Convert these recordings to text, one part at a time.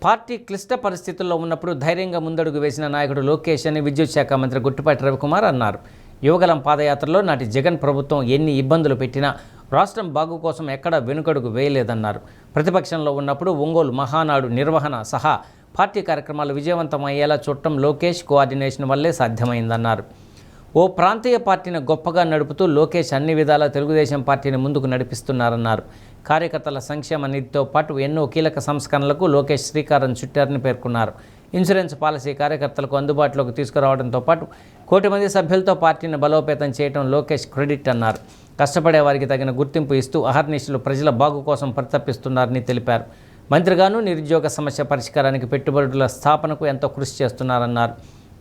Party క్లిష్ట పరిస్థితుల్లో ఉన్నప్పుడు ధైర్యంగా ముందడుగు వేసిన నాయకుడు లోకేష్ అని విద్యుత్ శాఖ మంత్రి గుట్టిపాటి రవికుమార్ అన్నారు. యువగలం పాదయాత్రలో నాటి జగన్ ప్రభుత్వం ఎన్ని ఇబ్బందులు పెట్టినా రాష్ట్రం బాగు కోసం ఎక్కడా వెనుకడుగు వేయలేదన్నారు. ప్రతిపక్షంలో ఉన్నప్పుడు ఒంగోలు మహానాడు నిర్వహణ సహా పార్టీ కార్యక్రమాలు విజయవంతమయ్యేలా చూడటం లోకేష్ కోఆర్డినేషన్ వల్లే సాధ్యమైందన్నారు. ఓ ప్రాంతీయ పార్టీని గొప్పగా నడుపుతూ లోకేష్ అన్ని విధాలా తెలుగుదేశం పార్టీని ముందుకు నడిపిస్తున్నారన్నారు. కార్యకర్తల సంక్షేమ నిధితో పాటు ఎన్నో కీలక సంస్కరణలకు లోకేష్ శ్రీకారం చుట్టారని పేర్కొన్నారు. ఇన్సూరెన్స్ పాలసీ కార్యకర్తలకు అందుబాటులోకి తీసుకురావడంతో పాటు 1 కోటి మంది సభ్యులతో పార్టీని బలోపేతం చేయడం లోకేష్ క్రెడిట్ అన్నారు. కష్టపడే వారికి తగిన గుర్తింపు ఇస్తూ అహర్నిశలు ప్రజల బాగు కోసం పరితపిస్తున్నారని తెలిపారు. మంత్రిగాను నిరుద్యోగ సమస్య పరిష్కారానికి పెట్టుబడుల స్థాపనకు ఎంతో కృషి చేస్తున్నారన్నారు.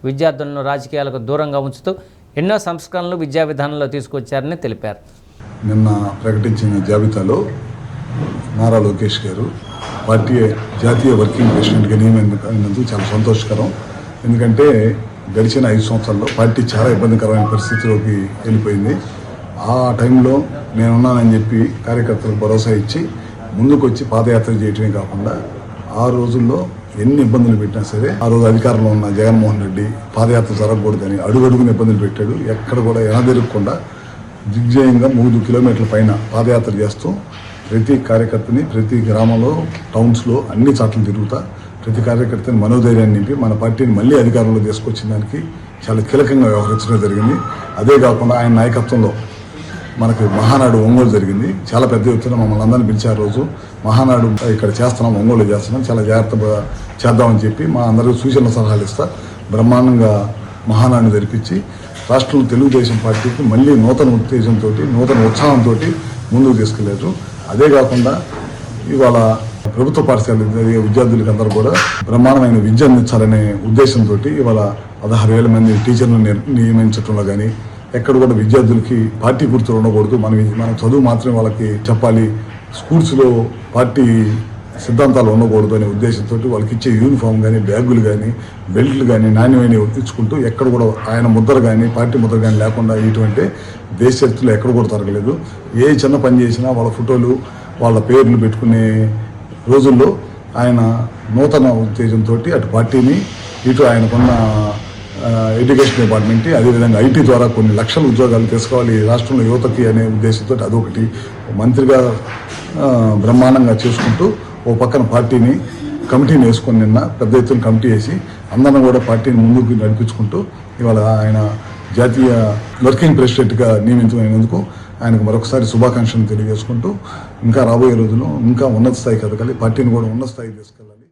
విద్యార్థులను రాజకీయాలకు దూరంగా ఉంచుతూ ఎన్నో సంస్కరణలు విద్యా విధానంలో తీసుకొచ్చారని తెలిపారు. నిన్న ప్రకటించిన జాబితాలో నారా లోకేష్ గారు పార్టీ జాతీయ వర్కింగ్ ప్రెసిడెంట్గా నియమించినందుకు చాలా సంతోషకరం. ఎందుకంటే గడిచిన 5 సంవత్సరాల్లో పార్టీ చాలా ఇబ్బందికరమైన పరిస్థితిలోకి వెళ్ళిపోయింది. ఆ టైంలో నేనున్నానని చెప్పి కార్యకర్తలకు భరోసా ఇచ్చి ముందుకు వచ్చి పాదయాత్ర చేయటమే కాకుండా ఆ రోజుల్లో ఎన్ని ఇబ్బందులు పెట్టినా సరే ఆ రోజు అధికారంలో ఉన్న జగన్మోహన్ రెడ్డి పాదయాత్ర జరగకూడదని అడుగడుగున ఇబ్బందులు పెట్టాడు. ఎక్కడ కూడా ఎనదిరగకుండా దిగ్జయంగా 3 కిలోమీటర్ల పైన పాదయాత్ర చేస్తూ ప్రతి కార్యకర్తని ప్రతి గ్రామంలో టౌన్స్లో అన్ని చోట్ల తిరుగుతా ప్రతి కార్యకర్తని మనోధైర్యాన్ని నింపి మన పార్టీని మళ్ళీ అధికారంలో తీసుకొచ్చిన దానికి చాలా కీలకంగా వ్యవహరించడం జరిగింది. అదే కాకుండా ఆయన నాయకత్వంలో మనకు మహానాడు ఒంగోలు జరిగింది. చాలా పెద్ద ఎత్తున మమ్మల్ని అందరినీ పిలిచారు. రోజు మహానాడు ఇక్కడ చేస్తున్నాం, ఒంగోలు చేస్తున్నాం, చాలా జాగ్రత్తగా చేద్దామని చెప్పి మా అందరికీ సూచనలు సలహాలు ఇస్తా బ్రహ్మాండంగా మహానాడుని జరిపించి రాష్ట్రంలో తెలుగుదేశం పార్టీకి మళ్ళీ నూతన ఉత్తేజంతో నూతన ఉత్సాహంతో ముందుకు తీసుకెళ్లారు. అదే కాకుండా ఇవాళ ప్రభుత్వ పాఠశాల విద్యార్థులకి అందరూ కూడా బ్రహ్మాండమైన విద్య అందించాలనే ఉద్దేశంతో ఇవాళ 16,000 మంది టీచర్లను నియమించడంలో కానీ ఎక్కడ కూడా విద్యార్థులకి పార్టీ గుర్తులు ఉండకూడదు, మన చదువు మాత్రమే వాళ్ళకి చెప్పాలి, స్కూల్స్లో పార్టీ సిద్ధాంతాలు ఉండకూడదు అనే ఉద్దేశంతో వాళ్ళకి ఇచ్చే యూనిఫామ్ కానీ బ్యాగులు కానీ బెల్ట్లు కానీ నాణ్యమైన ఇచ్చుకుంటూ ఎక్కడ కూడా ఆయన ముద్ర కానీ పార్టీ ముద్ర కానీ లేకుండా ఇటువంటి దేశ చరిత్రలో ఎక్కడ కూడా జరగలేదు. ఏ చిన్న పని చేసినా వాళ్ళ ఫోటోలు వాళ్ళ పేర్లు పెట్టుకునే రోజుల్లో ఆయన నూతన ఉత్తేజంతో అటు పార్టీని ఇటు ఆయనకున్న ఎడ్యుకేషన్ డిపార్ట్మెంట్ అదేవిధంగా ఐటీ ద్వారా కొన్ని లక్షల ఉద్యోగాలు తీసుకోవాలి రాష్ట్రంలో యువతకి అనే ఉద్దేశంతో అదొకటి మంత్రిగా బ్రహ్మాండంగా చేసుకుంటూ ఓ పక్కన పార్టీని కమిటీని వేసుకొని నిన్న పెద్ద ఎత్తున కమిటీ వేసి అందరం కూడా పార్టీని ముందుకు నడిపించుకుంటూ ఇవాళ ఆయన జాతీయ వర్కింగ్ ప్రెసిడెంట్గా నియమించినందుకు ఆయనకు మరొకసారి శుభాకాంక్షలు తెలియజేసుకుంటూ ఇంకా రాబోయే రోజుల్లో ఇంకా ఉన్నత స్థాయికి ఎదగాలి, పార్టీని కూడా ఉన్నత స్థాయికి తీసుకెళ్ళాలి.